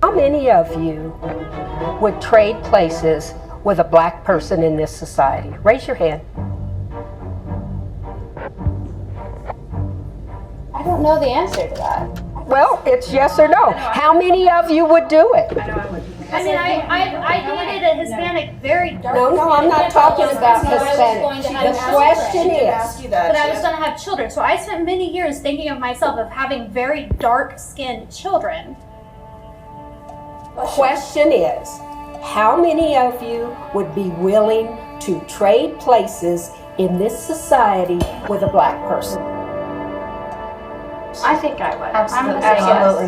How many of you would trade places with a black person in this society? Raise your hand. I don't know the answer to that. Well, it's yes or no. How many of you would do it? I mean, I dated a Hispanic, very dark. No, I'm not talking about Hispanic. Hispanic. The question is, But I was going to have children. So I spent many years thinking of myself of having very dark-skinned children. question is, how many of you would be willing to trade places in this society with a black person? I think I would. Absolutely.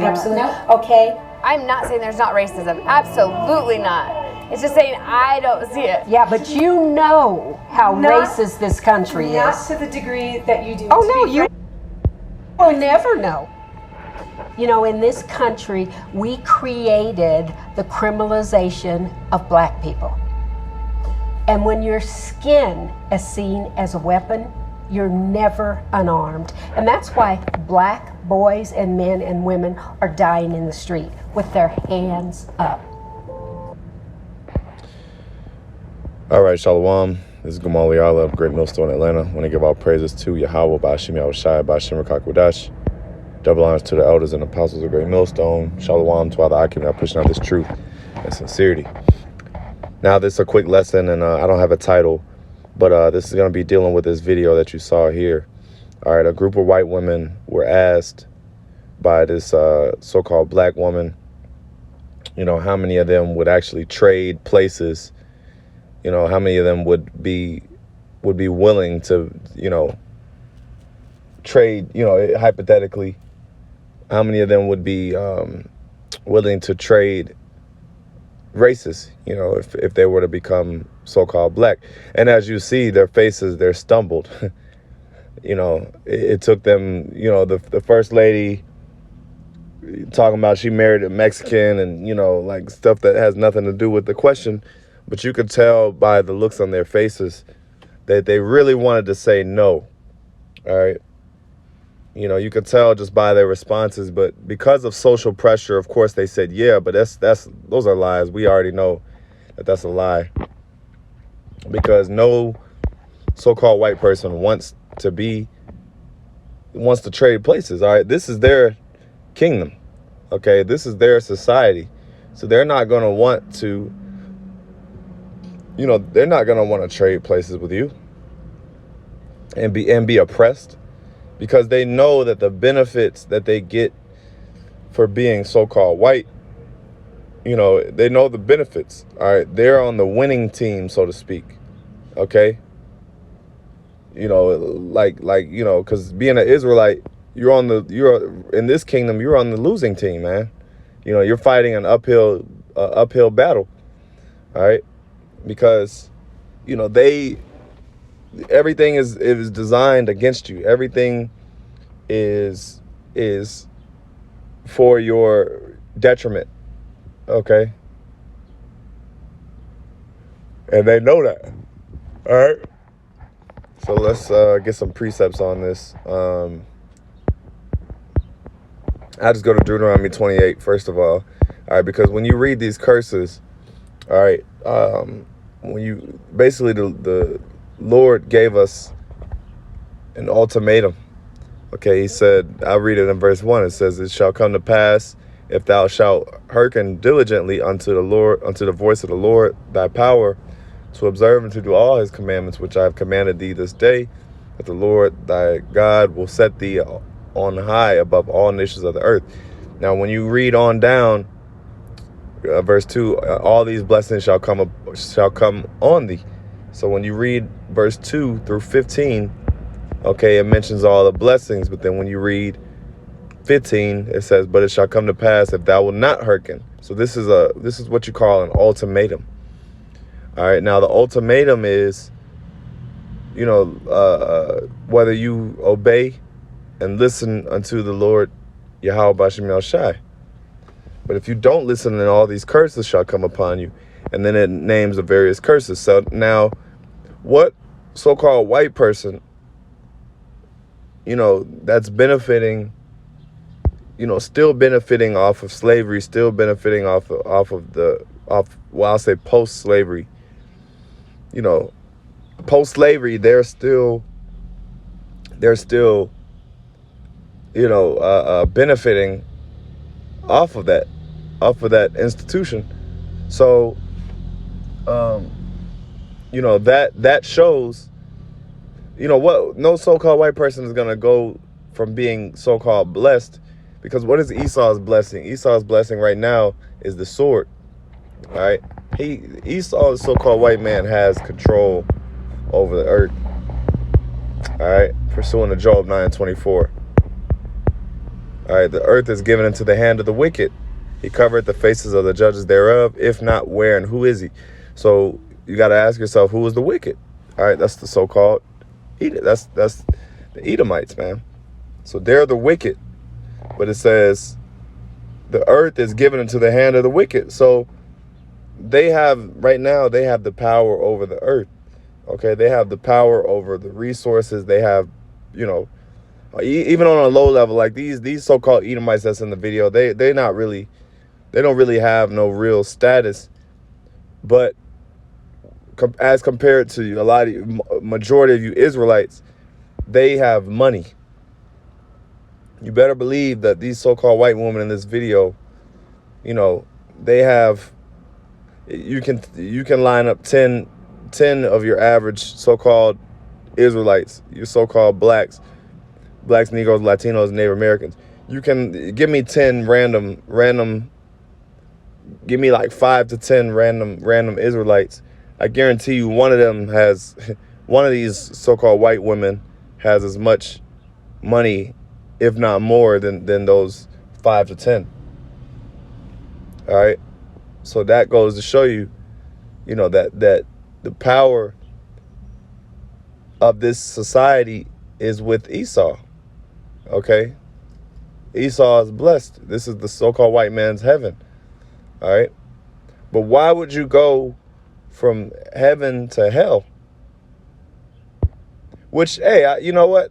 Absolutely. Okay. I'm not saying there's not racism. Absolutely not. It's just saying I don't see it. Yeah, but you know how racist this country is. Not to the degree that you do. Oh no, you will never know. You know, in this country, we created the criminalization of black people. And when your skin is seen as a weapon, you're never unarmed. And that's why black boys and men and women are dying in the street with their hands up. All right, Shalom. This is Gamal Yala of Great Millstone, Atlanta. I want to give all praises to Yahweh, Ba'ashim Yahushai, Ba'ashim Rakakwadash. Double honors to the elders and apostles of Great Millstone. Shalom to all the Akim that are pushing out this truth and sincerity. Now, this is a quick lesson, and I don't have a title, but this is going to be dealing with this video that you saw here. All right, a group of white women were asked by this so-called black woman, you know, how many of them would actually trade places. You know, how many of them would be willing to, you know, trade, you know, hypothetically, how many of them would be willing to trade races, you know, if they were to become so-called black. And as you see, their faces, they're stumbled. You know, it took them, you know, the first lady talking about she married a Mexican and, you know, like stuff that has nothing to do with the question. But you could tell by the looks on their faces that they really wanted to say no. All right. You know, you could tell just by their responses, but because of social pressure, of course, they said, yeah, but those are lies. We already know that that's a lie, because no so-called white person wants to trade places. All right. This is their kingdom. Okay. This is their society. So they're not going to want to, you know, they're not going to want to trade places with you and be oppressed, because they know that the benefits that they get for being so-called white, you know, they know the benefits. All right. They're on the winning team, so to speak. Okay. You know, like, you know, because being an Israelite, you're in this kingdom, you're on the losing team, man. You know, you're fighting an uphill battle. All right. Because, you know, everything is designed against you. Everything is for your detriment. Okay. And they know that. All right. So let's get some precepts on this. I just go to Deuteronomy 28, first of all. All right. Because when you read these curses, all right, when you basically the Lord gave us an ultimatum. Okay, he said, I'll read it in verse 1. It says, it shall come to pass, if thou shalt hearken diligently unto the voice of the Lord thy power, to observe and to do all his commandments which I have commanded thee this day, that the Lord thy God will set thee on high above all nations of the earth. Now when you read on down, verse 2, all these blessings shall come on thee. So when you read verse 2 through 15, okay, it mentions all the blessings, but then when you read 15, it says, but it shall come to pass if thou wilt not hearken. So this is what you call an ultimatum. All right, now the ultimatum is, you know, whether you obey and listen unto the Lord Yahweh Ba'ashim Yahushai. But if you don't listen, then all these curses shall come upon you. And then it names the various curses. So now, what so-called white person, you know, that's benefiting, still benefiting off of slavery, still benefiting off well, I'll say post-slavery. Post-slavery, they're still benefiting off of that institution. So that shows, what no so-called white person is going to go from being so-called blessed, because what is Esau's blessing? Esau's blessing right now is the sword. All right, Esau, the so-called white man, has control over the earth. All right, pursuant to Job 9:24. All right, the earth is given into the hand of the wicked. He covered the faces of the judges thereof. If not, where and who is he? So you got to ask yourself, who is the wicked? All right, that's the so-called that's the Edomites, man. So they're the wicked. But it says the earth is given into the hand of the wicked. So right now they have the power over the earth. Okay, they have the power over the resources. They have, even on a low level, like these so-called Edomites that's in the video, they don't really have no real status. But as compared to majority of you Israelites, they have money. You better believe that these so-called white women in this video, they have, you can line up 10 of your average so-called Israelites, your so-called blacks, Negroes, Latinos, Native Americans. You can give me 10 random, give me like 5 to 10 random Israelites. I guarantee you one of these so-called white women has as much money, if not more, than those 5 to 10. All right. So that goes to show you, that the power of this society is with Esau. Okay. Esau is blessed. This is the so-called white man's heaven. All right. But why would you go from heaven to hell? Which, hey, you know what?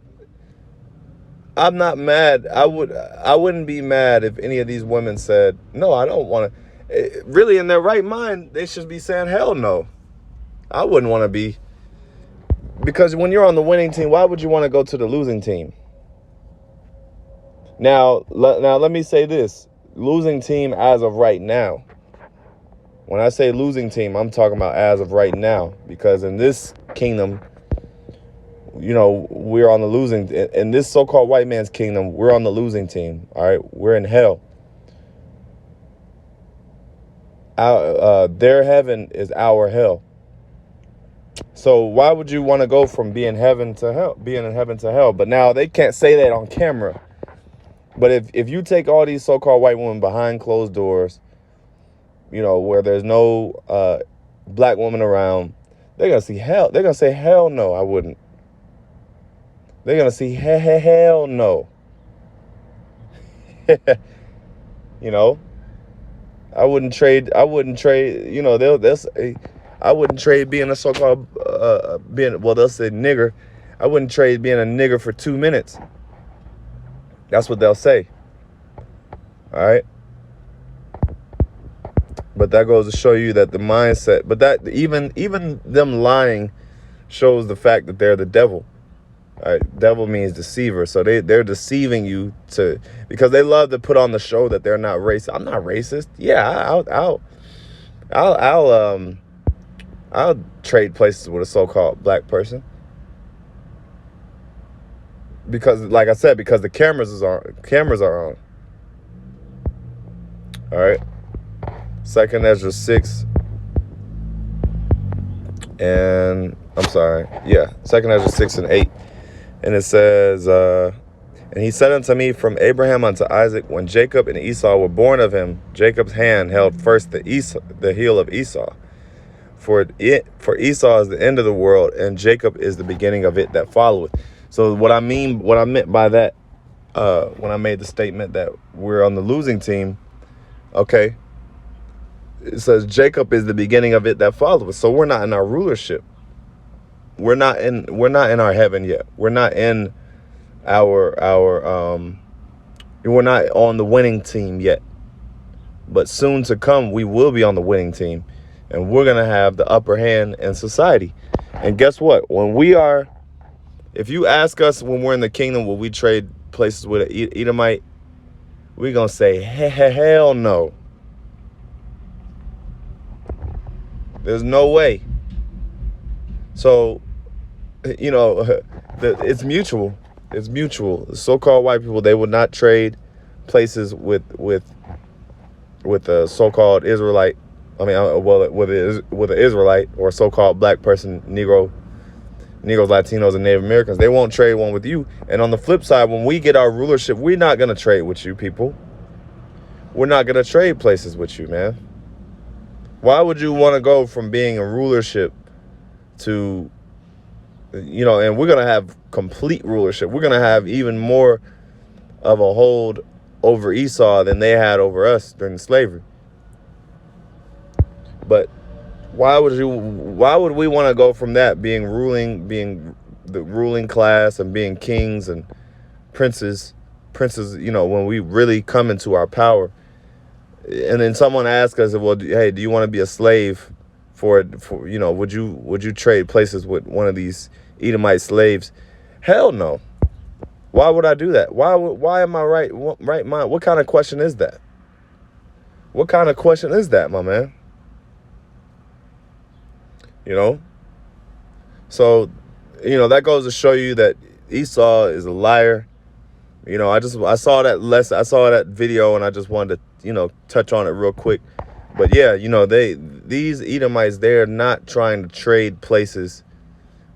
I'm not mad. I wouldn't be mad if any of these women said, no, I don't want to. Really, in their right mind, they should be saying, hell no. I wouldn't want to be. Because when you're on the winning team, why would you want to go to the losing team? Now let me say this. Losing team as of right now. When I say losing team, I'm talking about as of right now. Because in this kingdom, we're on the losing. In this so-called white man's kingdom, we're on the losing team. All right, we're in hell. Their heaven is our hell. So why would you want to go from being in heaven to hell? But now they can't say that on camera. But if you take all these so-called white women behind closed doors, where there's no black woman around, they're gonna see hell. They're gonna say, hell no, I wouldn't. They're gonna see hell no. I wouldn't trade. They'll say, I wouldn't trade being a so-called they'll say nigger. I wouldn't trade being a nigger for 2 minutes. That's what they'll say. All right. But that goes to show you that the mindset, but that even them lying shows the fact that they're the devil. All right, devil means deceiver. So they're deceiving you because they love to put on the show that they're not racist. I'm not racist. Yeah, I'll trade places with a so-called black person. Because, like I said, because the cameras are on. All right. 2nd Ezra 6. And I'm sorry. Yeah. 2nd Ezra 6 and 8. And it says, and he said unto me, from Abraham unto Isaac, when Jacob and Esau were born of him, Jacob's hand held first the heel of Esau. For Esau is the end of the world, and Jacob is the beginning of it that followeth. So what I meant by that, when I made the statement that we're on the losing team, okay, it says Jacob is the beginning of it that followeth. So we're not in our rulership. We're not in our heaven yet. We're not in our We're not on the winning team yet. But soon to come, we will be on the winning team. And we're going to have the upper hand in society. And guess what? If you ask us when we're in the kingdom, will we trade places with an Edomite? We're going to say, hell no. There's no way. So, it's mutual. It's mutual. The so-called white people, they would not trade places with a so-called Israelite. With an Israelite or a so-called black person, Negroes, Latinos, and Native Americans. They won't trade one with you. And on the flip side, when we get our rulership, we're not going to trade with you people. We're not going to trade places with you, man. Why would you want to go from being in rulership to, and we're going to have complete rulership. We're going to have even more of a hold over Esau than they had over us during slavery. But why would we want to go from that, being the ruling class and being kings and princes, when we really come into our power? And then someone asks us, well, hey, do you want to be a slave would you trade places with one of these Edomite slaves? Hell no. Why would I do that? Why am I right mind? What kind of question is that? What kind of question is that, my man? So, that goes to show you that Esau is a liar. I saw that video and I just wanted to, touch on it real quick. But yeah, these Edomites, they're not trying to trade places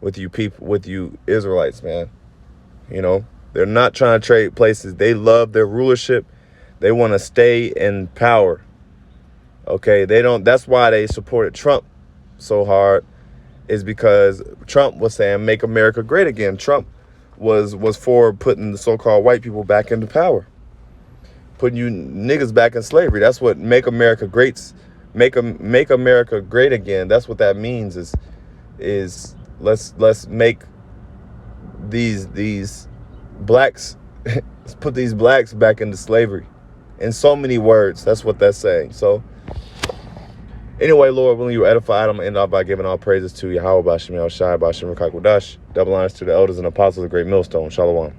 with you Israelites, man. They're not trying to trade places. They love their rulership. They want to stay in power. Okay, that's why they supported Trump so hard, is because Trump was saying make America great again. Trump was for putting the so-called white people back into power, putting you niggas back in slavery. That's what make America great again. That's what that means is let's make these blacks let's put these blacks back into slavery. In so many words, that's what that's saying. So anyway, Lord, willing you edify, I'm going to end off by giving all praises to Yahweh, Bashem Yahushai, Bashem Rakakwadash. Double honors to the elders and apostles of Great Millstone. Shalom.